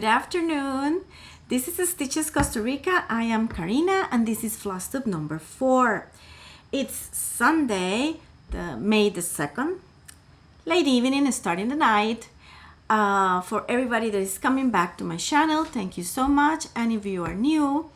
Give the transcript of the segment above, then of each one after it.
Good afternoon. This is Stitches Costa Rica. I am Karinna and this is floss tube number 4. It's Sunday, May the 2nd, late evening, starting the night. For everybody that is coming back to my channel, thank you so much. And if you are new,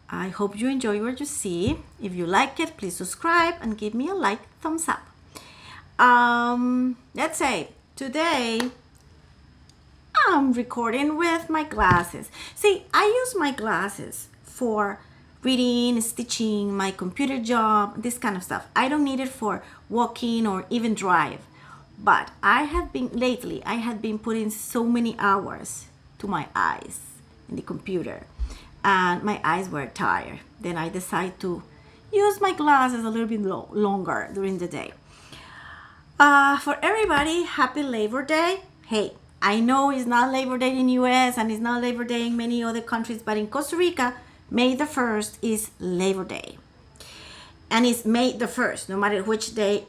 I hope you enjoy what you see. If you like it, please subscribe and give me a like, thumbs up. Let's say today I'm recording with my glasses. See, I use my glasses for reading, stitching, my computer job, this kind of stuff. I don't need it for walking or even drive. But I have been putting so many hours to my eyes in the computer and my eyes were tired. Then I decided to use my glasses a little bit longer during the day. For everybody, happy Labor Day. Hey, I know it's not Labor Day in US and it's not Labor Day in many other countries, but in Costa Rica, May the 1st is Labor Day. And it's May the 1st, no matter which day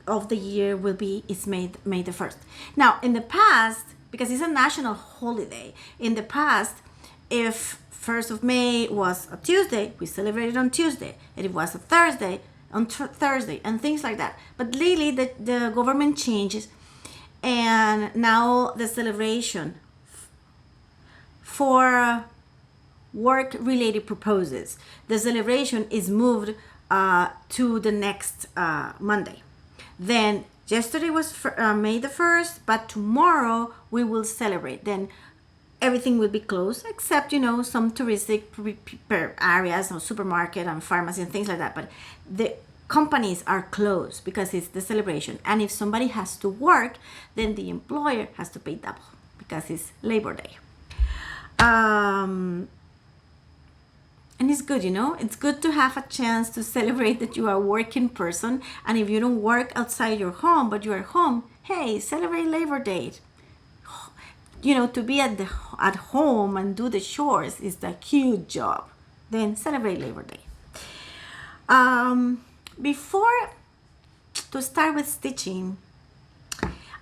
of the year will be, it's May the 1st. Now, in the past, because it's a national holiday, in the past, if 1st of May was a Tuesday, we celebrated on Tuesday. And if it was a Thursday, on Thursday, and things like that. But lately, the government changes, and now the celebration for work-related purposes, the celebration is moved to the next Monday. Then yesterday was May the 1st, but tomorrow we will celebrate. Then everything will be closed except, some touristic areas or supermarket and pharmacy and things like that. But the companies are closed because it's the celebration. And if somebody has to work, then the employer has to pay double because it's Labor Day. And it's good, it's good to have a chance to celebrate that you are a working person. And if you don't work outside your home, but you are home, hey, celebrate Labor Day. To be at home and do the chores is a huge job. Then celebrate Labor Day. Before to start with stitching,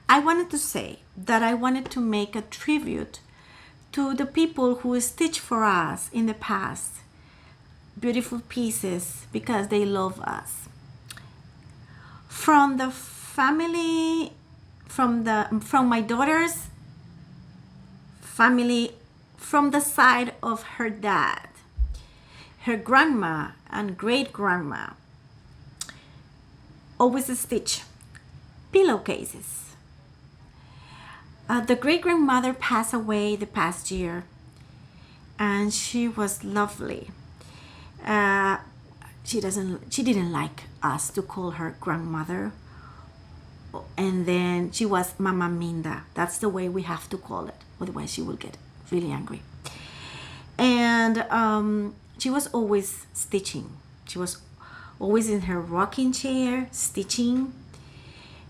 I wanted to say that I wanted to make a tribute to the people who stitched for us in the past. Beautiful pieces because they love us. From the family, from my daughter's family, from the side of her dad, her grandma and great-grandma always stitch pillowcases. The great-grandmother passed away the past year, and she was lovely. She didn't like us to call her grandmother, and then she was Mama Minda. That's the way we have to call it, otherwise she will get really angry. And she was always stitching. She was always in her rocking chair stitching.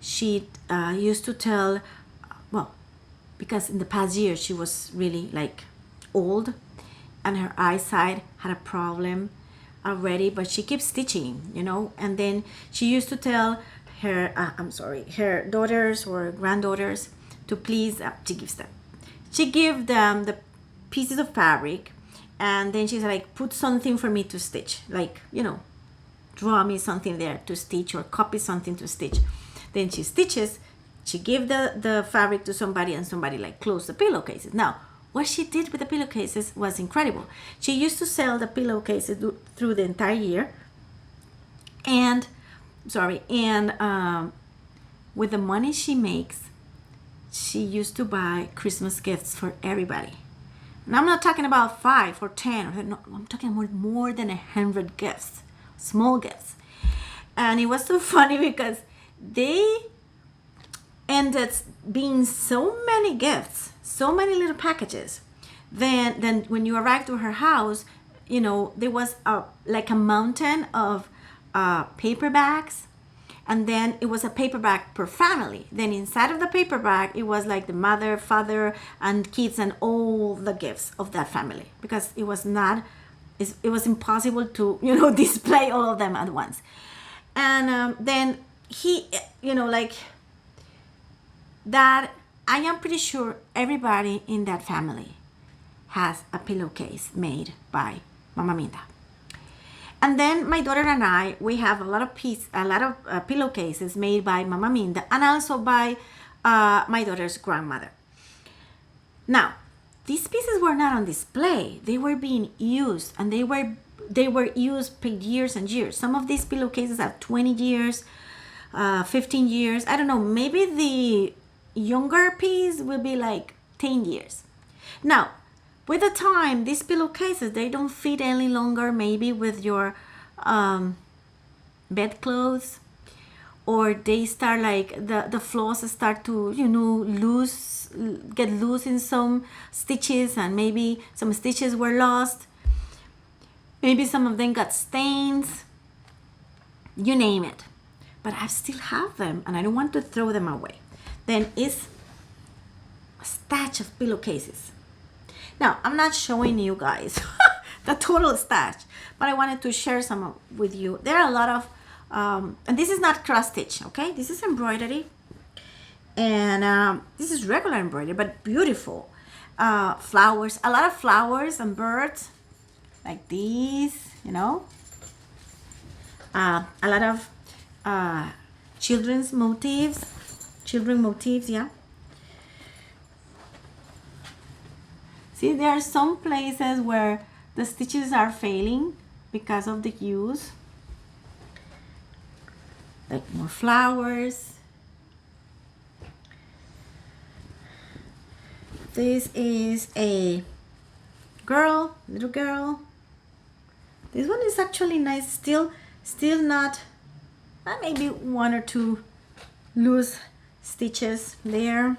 She used to tell, because in the past year she was really old and her eyesight had a problem already, but she keeps stitching, and then she used to tell her her daughters or granddaughters to please she give them the pieces of fabric, and then she's like, put something for me to stitch, draw me something there to stitch or copy something to stitch. Then she stitches, she give the fabric to somebody, and somebody close the pillowcases. Now, what she did with the pillowcases was incredible. She used to sell the pillowcases through the entire year. And with the money she makes, she used to buy Christmas gifts for everybody. And I'm not talking about 5 or 10. No, I'm talking about more than 100 gifts, small gifts. And it was so funny because they ended being so many gifts, so many little packages. Then when you arrived to her house, there was a mountain of paper bags, and then it was a paper bag per family. Then inside of the paper bag, it was the mother, father, and kids, and all the gifts of that family, because it was impossible to display all of them at once. And then he that I am pretty sure everybody in that family has a pillowcase made by Mama Minda. And then my daughter and I, we have a lot of pillowcases made by Mama Minda and also by my daughter's grandmother. Now, these pieces were not on display. They were being used, and they were used for years and years. Some of these pillowcases have 20 years, 15 years. I don't know, maybe the younger piece will be like 10 years. Now, with the time, these pillowcases, they don't fit any longer, maybe with your bedclothes, or they start like the floss start to, get loose in some stitches, and maybe some stitches were lost. Maybe some of them got stains, you name it. But I still have them, and I don't want to throw them away. Then it's a stash of pillowcases. Now, I'm not showing you guys the total stash, but I wanted to share some with you. There are a lot of, and this is not cross stitch, okay? This is embroidery, and this is regular embroidery, but beautiful. Flowers, a lot of flowers and birds, like these, a lot of children motifs, yeah. See, there are some places where the stitches are failing because of the use. Like more flowers. This is a girl, little girl. This one is actually nice. Still not, maybe one or two loose stitches there.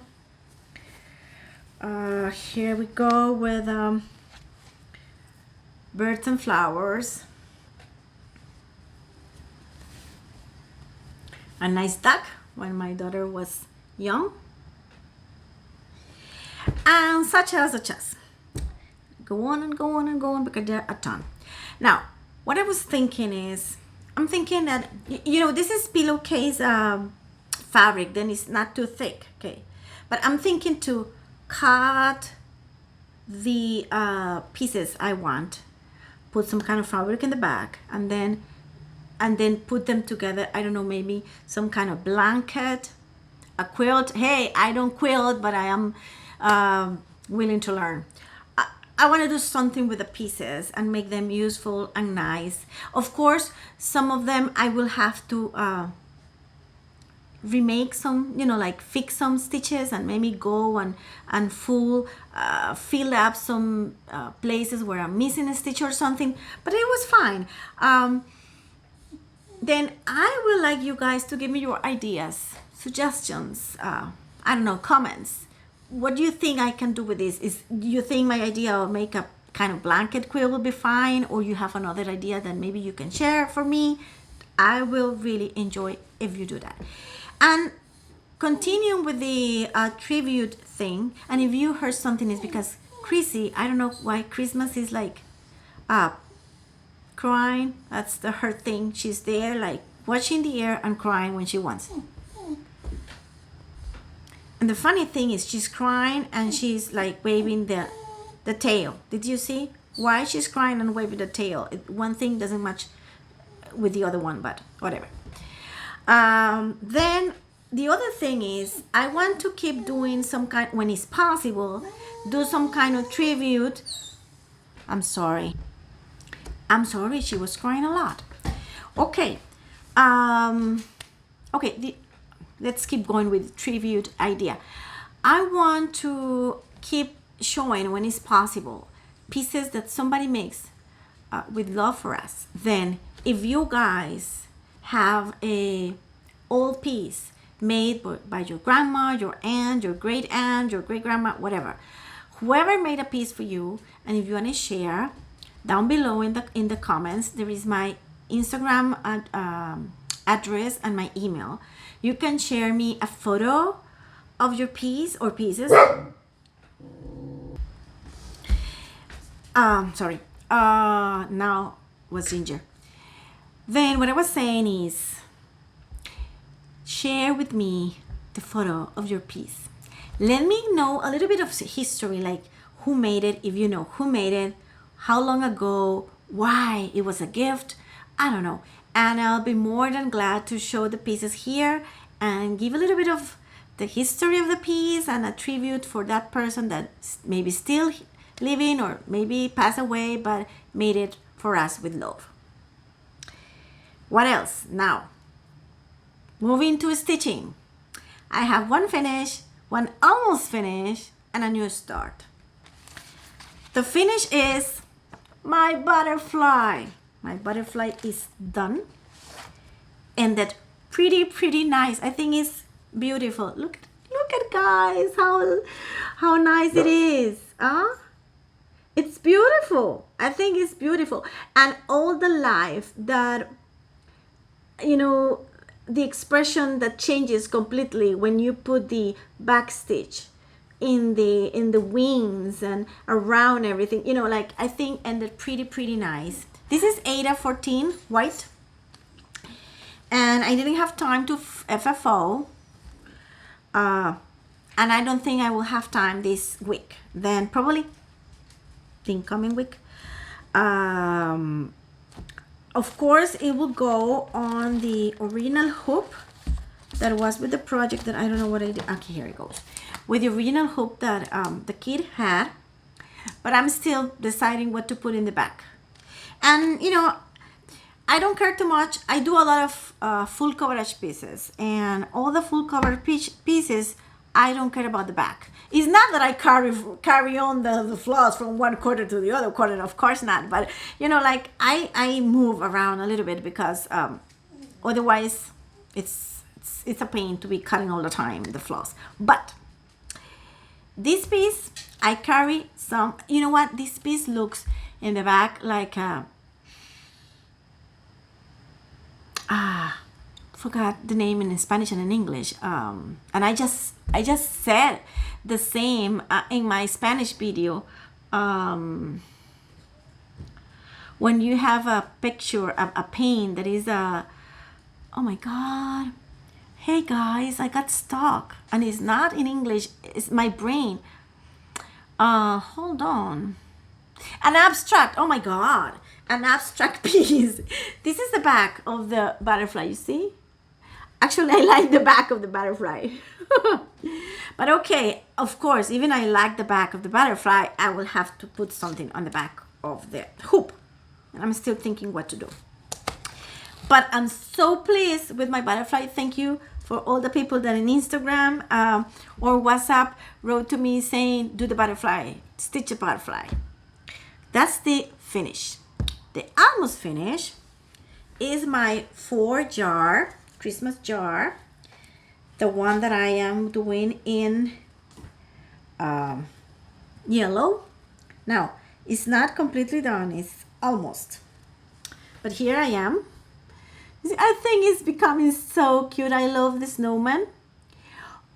Here we go with birds and flowers. A nice duck when my daughter was young. And such as. Go on and go on and go on, because there are a ton. Now, what I was thinking is, I'm thinking that, this is pillowcase fabric, then it's not too thick, okay? But I'm thinking to cut the pieces I want, put some kind of fabric in the back, and then put them together. I don't know, maybe some kind of blanket, a quilt. Hey, I don't quilt, but I am willing to learn. I want to do something with the pieces and make them useful and nice. Of course, some of them I will have to remake some, like fix some stitches, and maybe go and fill up some places where I'm missing a stitch or something, but it was fine. Then I would like you guys to give me your ideas, suggestions, I don't know, comments. What do you think I can do with this? Do you think my idea of make a kind of blanket quilt will be fine, or you have another idea that maybe you can share for me? I will really enjoy if you do that. And continuing with the tribute thing, and if you heard something, it's because Chrissy, I don't know why Christmas is like crying. That's her thing. She's there like watching the air and crying when she wants. And the funny thing is, she's crying and she's like waving the tail. Did you see why she's crying and waving the tail? One thing doesn't match with the other one, but whatever. Then the other thing is, I want to keep doing some kind, when it's possible, do some kind of tribute. I'm sorry, she was crying a lot. Okay. Okay, let's keep going with tribute idea. I want to keep showing, when it's possible, pieces that somebody makes with love for us. Then if you guys have a old piece made by your grandma, your aunt, your great aunt, your great grandma, whatever, whoever made a piece for you, and if you want to share, down below in the comments there is my Instagram address and my email. You can share me a photo of your piece or pieces. Sorry. Now was Ginger. Then what I was saying is, share with me the photo of your piece. Let me know a little bit of history, like who made it, if you know who made it, how long ago, why it was a gift, I don't know. And I'll be more than glad to show the pieces here and give a little bit of the history of the piece and a tribute for that person that maybe still living or maybe passed away but made it for us with love. What else? Now, moving to stitching. I have one finish, one almost finished, and a new start. The finish is my butterfly. My butterfly is done. And that pretty nice. I think it's beautiful. Look at guys, how nice it is. It's beautiful. I think it's beautiful. And all the life that, you know, the expression that changes completely when you put the back stitch in the wings and around everything, you know, like I think ended pretty nice. This is Ada 14 white, and I didn't have time to FFO, and I don't think I will have time this week. Then probably the incoming week. Of course, it will go on the original hoop that was with the project that I don't know what I did. Okay, here it goes. With the original hoop that the kid had, but I'm still deciding what to put in the back. And, you know, I don't care too much. I do a lot of full coverage pieces, and all the full coverage pieces, I don't care about the back. It's not that I carry on the floss from one quarter to the other quarter, of course not. But, you know, like I move around a little bit because otherwise it's a pain to be cutting all the time, the floss. But this piece, I carry some, you know what? This piece looks in the back like forgot the name in Spanish and in English. And I just said the same in my Spanish video. When you have a picture of a paint that is oh my God. Hey guys, I got stuck. And it's not in English, it's my brain. Hold on. An abstract, oh my God. An abstract piece. This is the back of the butterfly, you see? Actually, I like the back of the butterfly. But okay, of course, even I like the back of the butterfly, I will have to put something on the back of the hoop. And I'm still thinking what to do. But I'm so pleased with my butterfly. Thank you for all the people that in Instagram or WhatsApp wrote to me saying, do the butterfly, stitch a butterfly. That's the finish. The almost finish is my 4-jar Christmas jar, the one that I am doing in yellow. Now, it's not completely done, it's almost. But here I am. I think it's becoming so cute. I love the snowman.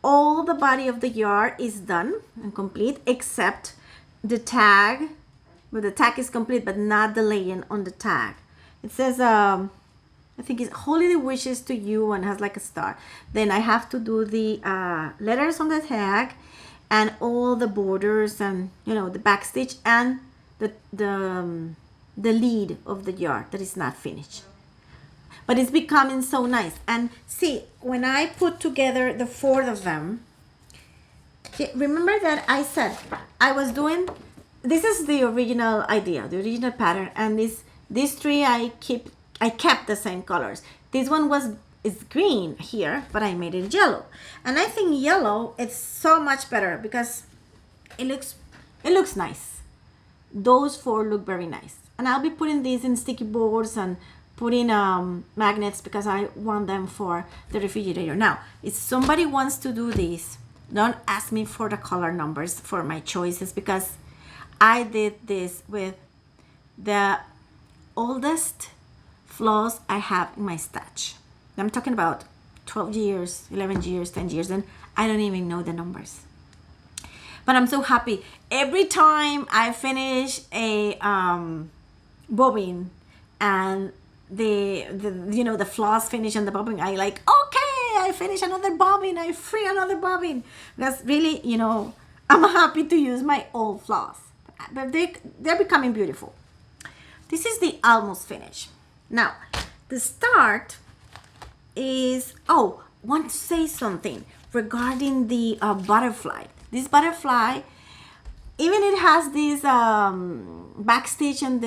All the body of the jar is done and complete except the tag. But the tag is complete, but not the laying on the tag. It says, I think it's holiday wishes to you and has like a star. Then I have to do the letters on the tag and all the borders and, you know, the back stitch and the lead of the jar that is not finished. But it's becoming so nice. And see, when I put together the 4 of them, remember that I said I was doing, this is the original idea, the original pattern, and these 3 I kept the same colors. This one is green here, but I made it yellow. And I think yellow is so much better because it looks nice. Those 4 look very nice. And I'll be putting these in sticky boards and putting magnets because I want them for the refrigerator. Now, if somebody wants to do this, don't ask me for the color numbers for my choices because I did this with the oldest floss I have in my stash. I'm talking about 12 years, 11 years, 10 years, and I don't even know the numbers. But I'm so happy. Every time I finish a bobbin and the floss finish and the bobbin, I like, okay, I finish another bobbin, I free another bobbin. That's really, I'm happy to use my old floss, but they're becoming beautiful. This is the almost finish. Now, the start is, oh, want to say something regarding the butterfly. This butterfly, even it has this backstitch and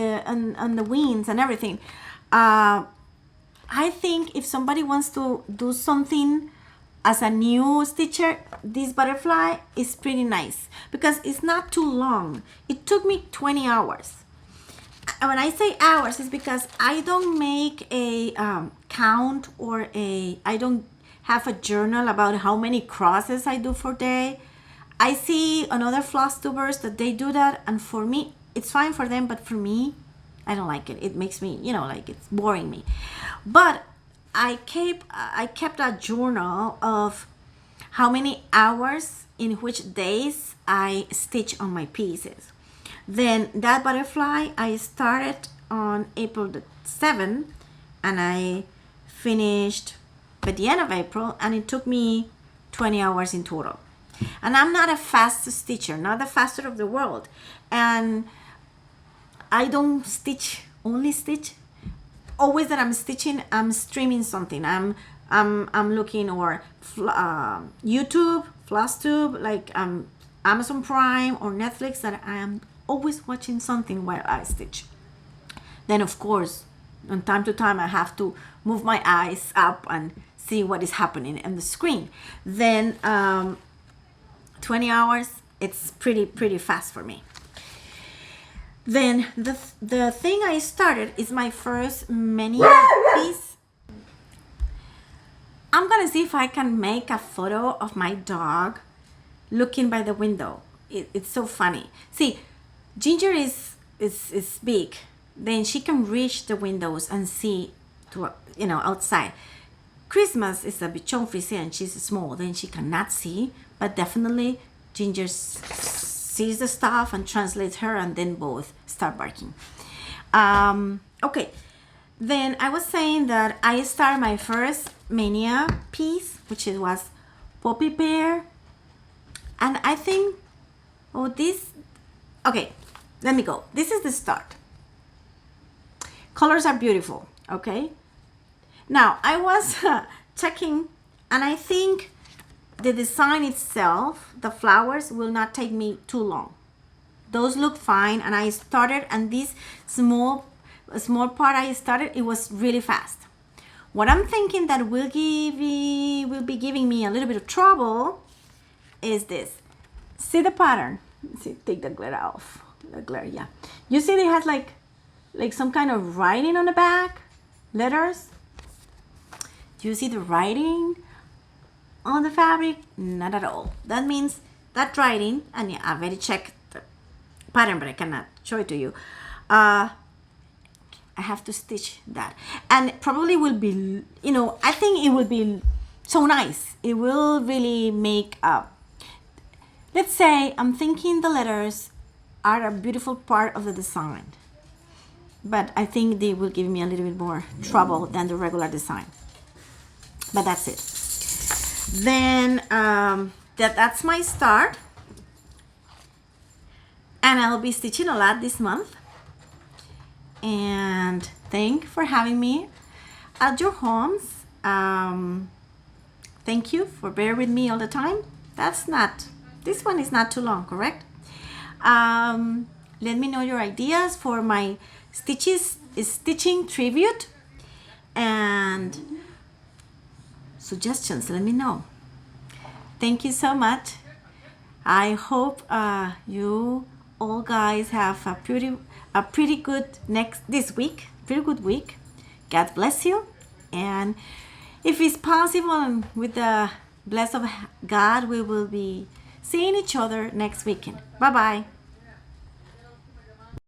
the wings and everything. I think if somebody wants to do something as a new stitcher, this butterfly is pretty nice because it's not too long. It took me 20 hours. And when I say hours, it's because I don't make a count or I don't have a journal about how many crosses I do for day. I see another floss tubers that they do that, and for me, it's fine for them, but for me, I don't like it. It makes me, like it's boring me. But I kept a journal of how many hours in which days I stitch on my pieces. Then that butterfly, I started on April the 7th and I finished by the end of April, and it took me 20 hours in total. And I'm not a fast stitcher, not the fastest of the world. And I don't only stitch. Always that I'm stitching, I'm streaming something. I'm looking or YouTube, FlossTube, like Amazon Prime or Netflix, that I am always watching something while I stitch. Then of course, from time to time, I have to move my eyes up and see what is happening on the screen. Then 20 hours, it's pretty fast for me. Then the thing I started is my first Maynia piece. I'm gonna see if I can make a photo of my dog looking by the window. It's so funny. See, Ginger is big. Then she can reach the windows and see to, outside. Chritsmas is a bit chunky and she's small. Then she cannot see, but definitely Ginger sees the stuff and translates her, and then both start barking. Okay, then I was saying that I started my first Maynia piece, which was Poppy Pear, and I think, okay, let me go. This is the start. Colors are beautiful, okay? Now, I was checking, and I think the design itself, the flowers, will not take me too long. Those look fine, and I started, and this small part I started, it was really fast. What I'm thinking that will be giving me a little bit of trouble is this. See the pattern? See, take the glare off. The glare, yeah. You see it has like some kind of writing on the back, letters. Do you see the writing on the fabric? Not at all. That means that writing, and yeah, I've already checked the pattern, but I cannot show it to you. I have to stitch that, and it probably will be, I think it will be so nice. It will really make up. Let's say I'm thinking the letters are a beautiful part of the design, but I think they will give me a little bit more trouble than the regular design. But that's it. Then that's my start, and I'll be stitching a lot this month. And thank you for having me at your homes. Thank you for bearing with me all the time. This one is not too long, correct? Let me know your ideas for my stitching tribute and suggestions. Let me know. Thank you so much. I hope you all guys have a pretty good this week. Pretty good week. God bless you. And if it's possible, and with the bless of God, we will be seeing each other next weekend. Bye bye.